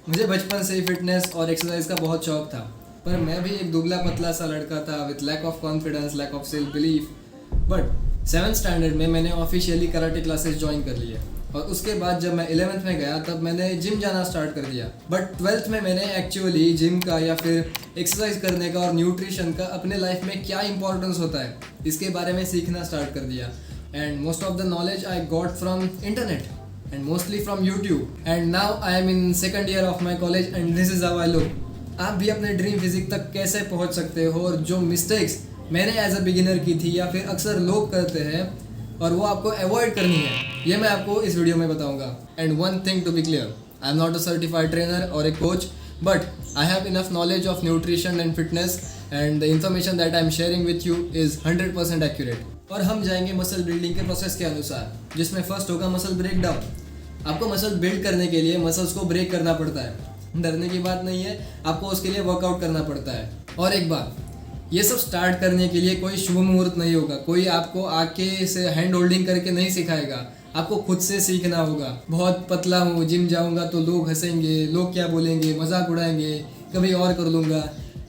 मुझे बचपन से ही फिटनेस और एक्सरसाइज का बहुत शौक था, पर मैं भी एक दुबला पतला सा लड़का था with lack of confidence, lack of self belief. But 7th standard में मैंने ऑफिशियली कराटे क्लासेस ज्वाइन कर लिए और उसके बाद जब मैं 11th में गया तब मैंने जिम जाना स्टार्ट कर दिया। बट 12th में मैंने एक्चुअली जिम का या फिर एक्सरसाइज करने का और न्यूट्रिशन का अपने लाइफ में क्या इंपॉर्टेंस होता है इसके बारे में सीखना स्टार्ट कर दिया। And most of the knowledge I got from internet and mostly from YouTube. And now I am in second year of my college and this is how I look. आप भी अपने ड्रीम फिजिक तक कैसे पहुंच सकते हो और जो मिस्टेक्स मैंने एज अ बिगिनर की थी या फिर अक्सर लोग करते हैं और वो आपको अवॉइड करनी है, ये मैं आपको इस वीडियो में बताऊंगा। And one thing to be clear, I am not a certified trainer और a coach, but I have enough knowledge of nutrition and fitness and the information that I am sharing with you is 100% accurate. और हम जाएंगे muscle building के process के अनुसार, जिसमें first होगा muscle break down. आपको मसल बिल्ड करने के लिए मसल्स को ब्रेक करना पड़ता है, डरने की बात नहीं है, आपको उसके लिए वर्कआउट करना पड़ता है। और एक बात, ये सब स्टार्ट करने के लिए कोई शुभ मुहूर्त नहीं होगा, कोई आपको आके से हैंड होल्डिंग करके नहीं सिखाएगा, आपको खुद से सीखना होगा। बहुत पतला हूँ, जिम जाऊँगा तो लोग हंसेंगे, लोग क्या बोलेंगे, मजाक उड़ाएंगे, कभी और कर लूँगा,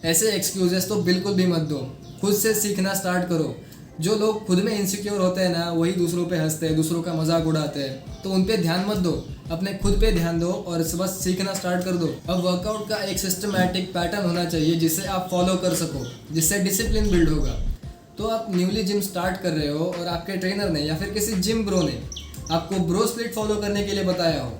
ऐसे एक्सक्यूजेस तो बिल्कुल भी मत दो। खुद से सीखना स्टार्ट करो। जो लोग खुद में इनसिक्योर होते हैं ना, वही दूसरों पे हंसते हैं, दूसरों का मजाक उड़ाते हैं, तो उन पे ध्यान मत दो, अपने खुद पे ध्यान दो और बस सीखना स्टार्ट कर दो। अब वर्कआउट का एक सिस्टमैटिक पैटर्न होना चाहिए जिसे आप फॉलो कर सको, जिससे डिसिप्लिन बिल्ड होगा। तो आप न्यूली जिम स्टार्ट कर रहे हो और आपके ट्रेनर ने या फिर किसी जिम ब्रो ने आपको ब्रो स्प्लिट फॉलो करने के लिए बताया हो,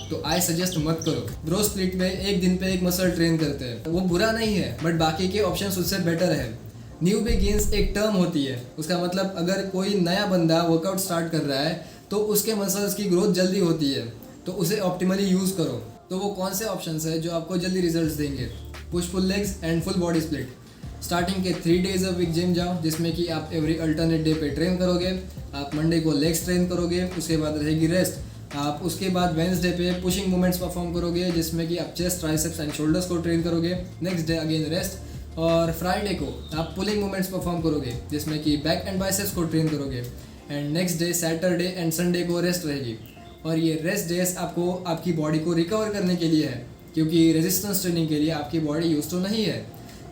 तो आई सजेस्ट मत करो। ब्रो स्प्लिट में एक दिन पे एक मसल ट्रेन करते हैं, वो बुरा नहीं है, बट बाकी के ऑप्शन उससे बेटर है। न्यू बिगिंस एक टर्म होती है, उसका मतलब अगर कोई नया बंदा वर्कआउट स्टार्ट कर रहा है तो उसके मसल्स की ग्रोथ जल्दी होती है, तो उसे ऑप्टिमली यूज़ करो। तो वो कौन से ऑप्शंस है जो आपको जल्दी रिजल्ट्स देंगे? Push pull legs and full body split. Starting के 3 डेज अ वीक जिम जाओ, जिसमें कि आप एवरी अल्टरनेट डे पे ट्रेन करोगे। आप मंडे को लेग्स ट्रेन करोगे, उसके बाद रहेगी रेस्ट। आप उसके बाद वेंसडे पे पुशिंग मूवमेंट्स परफॉर्म करोगे, जिसमें कि आप चेस्ट, ट्राइसेप्स एंड शोल्डर्स को ट्रेन करोगे। नेक्स्ट डे अगेन रेस्ट, और फ्राइडे को आप पुलिंग मूवमेंट्स परफॉर्म करोगे, जिसमें कि बैक एंड बाइसेप्स को ट्रेन करोगे। And next day Saturday and Sunday को रेस्ट रहेगी। और ये रेस्ट डेज आपको आपकी बॉडी को रिकवर करने के लिए है, क्योंकि रेजिस्टेंस ट्रेनिंग के लिए आपकी बॉडी यूज टू नहीं है।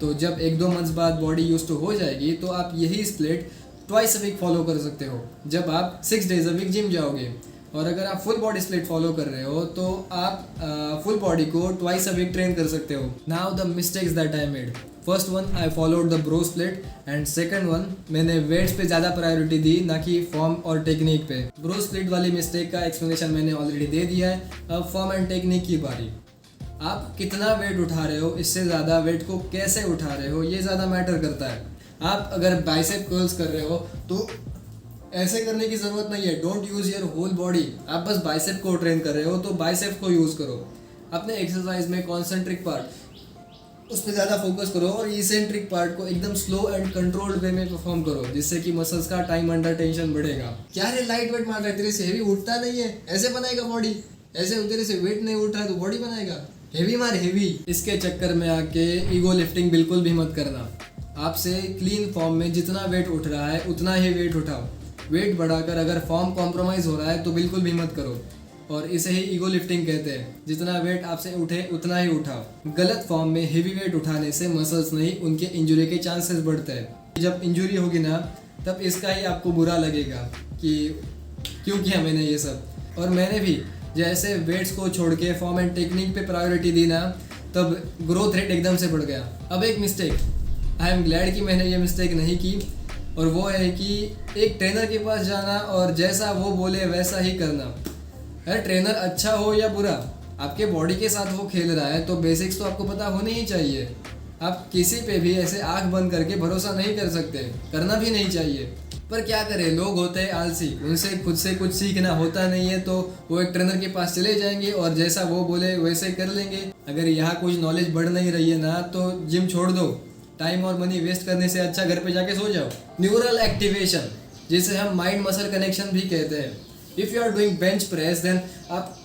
तो जब 1-2 मंथ्स बाद बॉडी यूज टू हो जाएगी तो आप यही split twice a week follow कर सकते हो, जब आप 6 डेज अ वीक जिम जाओगे। और अगर आप फुल बॉडी स्प्लिट फॉलो कर रहे हो तो आप फुल बॉडी को ट्वाइस अ वीक ट्रेन कर सकते हो। Now the mistakes that I made, first one I followed the bro split and second one मैंने वेट्स पे ज़्यादा प्रायोरिटी दी, ना कि फॉर्म और टेक्निक पे। ब्रो स्प्लिट वाली मिस्टेक का एक्सप्लेनेशन मैंने ऑलरेडी दे दिया है, अब फॉर्म एंड टेक्निक की बारी। आप कितना वेट उठा रहे हो, इससे ज़्यादा वेट को कैसे उठा रहे हो ये ज़्यादा मैटर करता है। आप अगर बाइसेप कर्ल्स कर रहे हो तो ऐसे करने की ज़रूरत नहीं है, don't use your whole body. आप बस बाइसेप को ट्रेन कर रहे हो तो बाइसेप को यूज़ करो। अपने एक्सरसाइज में कॉन्सेंट्रिक पार्ट उस पर ज़्यादा फोकस करो और इसेंट्रिक पार्ट को एकदम स्लो एंड कंट्रोल्ड वे में परफॉर्म करो, जिससे कि मसल्स का टाइम अंडर टेंशन बढ़ेगा। क्या रे लाइट वेट मार रहा है, तेरे से हेवी उठता नहीं है, ऐसे बनाएगा बॉडी? ऐसे तेरे से वेट नहीं उठ रहा है तो बॉडी बनाएगा? हेवी मार हेवी। इसके चक्कर में आके ईगो लिफ्टिंग बिल्कुल भी मत करना। आपसे क्लीन फॉर्म में जितना वेट उठ रहा है उतना ही वेट उठाओ। वेट बढ़ाकर अगर फॉर्म कॉम्प्रोमाइज़ हो रहा है तो बिल्कुल भी मत करो, और इसे ही ईगो लिफ्टिंग कहते हैं। जितना वेट आपसे उठे उतना ही उठाओ। गलत फॉर्म में हेवी वेट उठाने से मसल्स नहीं, उनके इंजरी के चांसेस बढ़ते हैं। जब इंजरी होगी ना तब इसका ही आपको बुरा लगेगा कि क्यों किया मैंने ये सब। और मैंने भी जैसे वेट्स को छोड़ के फॉर्म एंड टेक्निक पे प्रायोरिटी दी ना, तब ग्रोथ रेट एकदम से बढ़ गया। अब एक मिस्टेक, आई एम ग्लैड कि मैंने ये मिस्टेक नहीं की, और वो है कि एक ट्रेनर के पास जाना और जैसा वो बोले वैसा ही करना। अरे ट्रेनर अच्छा हो या बुरा, आपके बॉडी के साथ वो खेल रहा है तो बेसिक्स तो आपको पता होने ही चाहिए। आप किसी पे भी ऐसे आंख बंद करके भरोसा नहीं कर सकते, करना भी नहीं चाहिए। पर क्या करें, लोग होते हैं आलसी, उनसे खुद से कुछ सीखना होता नहीं है, तो वो एक ट्रेनर के पास चले जाएंगे और जैसा वो बोले वैसे कर लेंगे। अगर यहाँ कुछ नॉलेज बढ़ नहीं रही है ना तो जिम छोड़ दो, टाइम और मनी वेस्ट करने से अच्छा घर पे जाके सो जाओ। न्यूरल एक्टिवेशन, जिसे हम माइंड मसल कनेक्शन भी कहते हैं। If you are doing bench press then आप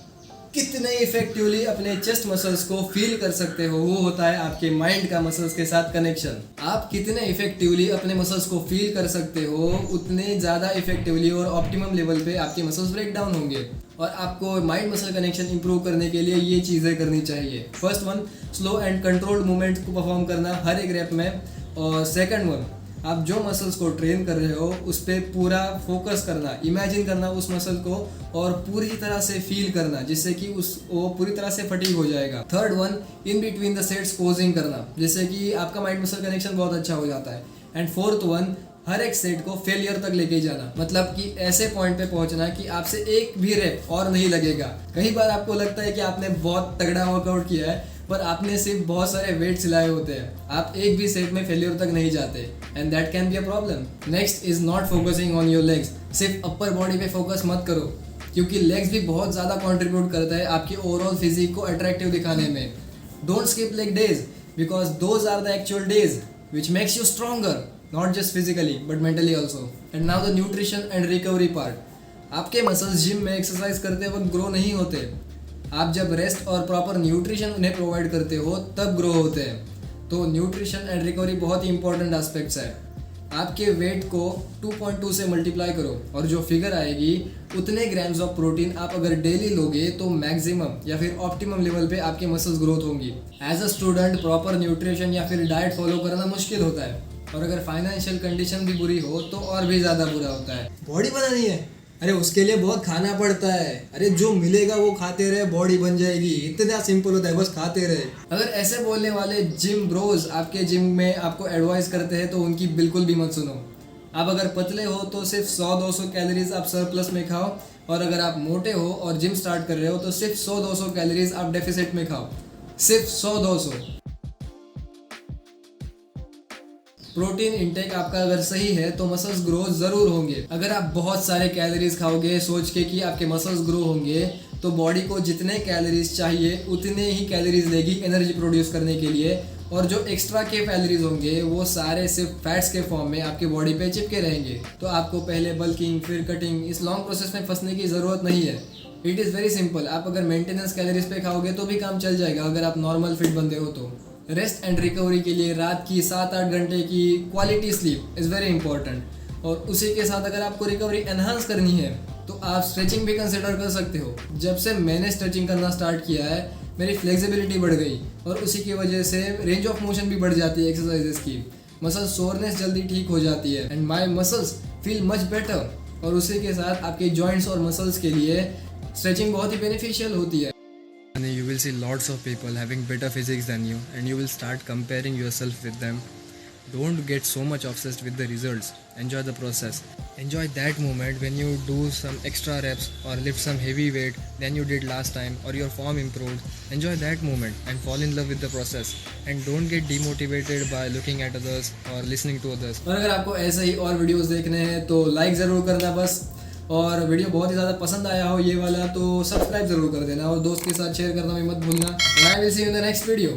कितने इफेक्टिवली अपने चेस्ट मसल्स को फील कर सकते हो वो होता है आपके माइंड का मसल्स के साथ कनेक्शन। आप कितने इफेक्टिवली अपने मसल्स को फील कर सकते हो उतने ज़्यादा इफेक्टिवली और ऑप्टिमम लेवल पे आपके मसल्स ब्रेक डाउन होंगे। और आपको माइंड मसल कनेक्शन इंप्रूव करने के लिए ये चीज़ें करनी चाहिए। First one, slow and controlled movement को परफॉर्म करना हर एक रैप में। और सेकंड वन, आप जो मसल्स को ट्रेन कर रहे हो उस पर पूरा फोकस करना, इमेजिन करना उस मसल को और पूरी तरह से फील करना जिससे कि वो पूरी तरह से फटीग हो जाएगा। Third one, in between the sets posing करना जिससे कि आपका माइंड मसल कनेक्शन बहुत अच्छा हो जाता है। एंड फोर्थ वन, हर एक सेट को फेलियर तक लेके जाना, मतलब कि ऐसे पॉइंट पे पहुंचना कि आपसे एक भी रेप और नहीं लगेगा। कई बार आपको लगता है कि आपने बहुत तगड़ा वर्कआउट किया है पर आपने सिर्फ बहुत सारे वेट सिलाए होते हैं, आप एक भी सेट में फेलियर तक नहीं जाते, and that can be a problem. Next is not focusing on your legs. सिर्फ अपर बॉडी पे फोकस मत करो क्योंकि लेग्स भी बहुत ज़्यादा कंट्रीब्यूट करता है आपकी ओवरऑल फिजिक को अट्रैक्टिव दिखाने में। Don't skip leg days because those are the actual days which makes you stronger, not just physically but mentally also. And now the nutrition and recovery part. आपके muscles gym में exercise करते वक्त grow नहीं होते, आप जब rest और proper nutrition उन्हें प्रोवाइड करते हो तब ग्रो होते हैं। तो न्यूट्रिशन एंड रिकवरी बहुत ही इंपॉर्टेंट एस्पेक्ट्स है। आपके वेट को 2.2 से मल्टीप्लाई करो और जो फिगर आएगी उतने ग्राम्स ऑफ प्रोटीन आप अगर डेली लोगे तो मैक्सिमम या फिर ऑप्टिमम लेवल पे आपके मसल्स ग्रोथ होंगी। As a student proper nutrition या फिर डाइट फॉलो करना मुश्किल होता है और अगर फाइनेंशियल कंडीशन भी बुरी हो तो और भी ज़्यादा बुरा होता है। बॉडी बनानी है, अरे उसके लिए बहुत खाना पड़ता है। अरे जो मिलेगा वो खाते रहे, बॉडी बन जाएगी, इतना सिंपल होता है, बस खाते रहे। अगर ऐसे बोलने वाले जिम ब्रोज आपके जिम में आपको एडवाइस करते हैं तो उनकी बिल्कुल भी मत सुनो। आप अगर पतले हो तो सिर्फ 100-200 कैलोरीज आप सरप्लस में खाओ और अगर आप मोटे हो और जिम स्टार्ट कर रहे हो तो सिर्फ 100-200 कैलोरीज आप डेफिसिट में खाओ, सिर्फ 100-200। प्रोटीन इंटेक आपका अगर सही है तो मसल्स ग्रो ज़रूर होंगे। अगर आप बहुत सारे कैलोरीज खाओगे सोच के कि आपके मसल्स ग्रो होंगे तो बॉडी को जितने कैलोरीज चाहिए उतने ही कैलोरीज लेगी एनर्जी प्रोड्यूस करने के लिए, और जो एक्स्ट्रा के कैलोरीज होंगे वो सारे सिर्फ फैट्स के फॉर्म में आपके बॉडी पे चिपके रहेंगे। तो आपको पहले बल्किंग फिर कटिंग इस लॉन्ग प्रोसेस में फंसने की ज़रूरत नहीं है। It is very simple. आप अगर मेंटेनेंस कैलोरीज पे खाओगे तो भी काम चल जाएगा अगर आप नॉर्मल फिट बंदे हो तो। रेस्ट एंड रिकवरी के लिए रात की 7-8 घंटे की quality sleep is very important. और उसी के साथ अगर आपको रिकवरी एनहांस करनी है तो आप स्ट्रेचिंग भी कंसिडर कर सकते हो। जब से मैंने स्ट्रेचिंग करना स्टार्ट किया है मेरी फ्लेक्सिबिलिटी बढ़ गई और उसी की वजह से रेंज ऑफ मोशन भी बढ़ जाती है एक्सरसाइजेस की। मसल सोरनेस जल्दी ठीक हो जाती है and my muscles feel much better. और उसी के साथ आपके जॉइंट्स और मसल्स के लिए स्ट्रेचिंग बहुत ही बेनिफिशियल होती है। You will see lots of people having better physics than you and you will start comparing yourself with them. Don't get so much obsessed with the results. Enjoy the process. Enjoy that moment when you do some extra reps or lift some heavy weight than you did last time or your form improved. Enjoy that moment and fall in love with the process. And don't get demotivated by looking at others or listening to others. और अगर आपको ऐसे ही और videos देखने हैं तो like ज़रूर करना बस, और वीडियो बहुत ही ज़्यादा पसंद आया हो ये वाला तो सब्सक्राइब ज़रूर कर देना और दोस्त के साथ शेयर करना भी मत भूलना। I will see you in the next video.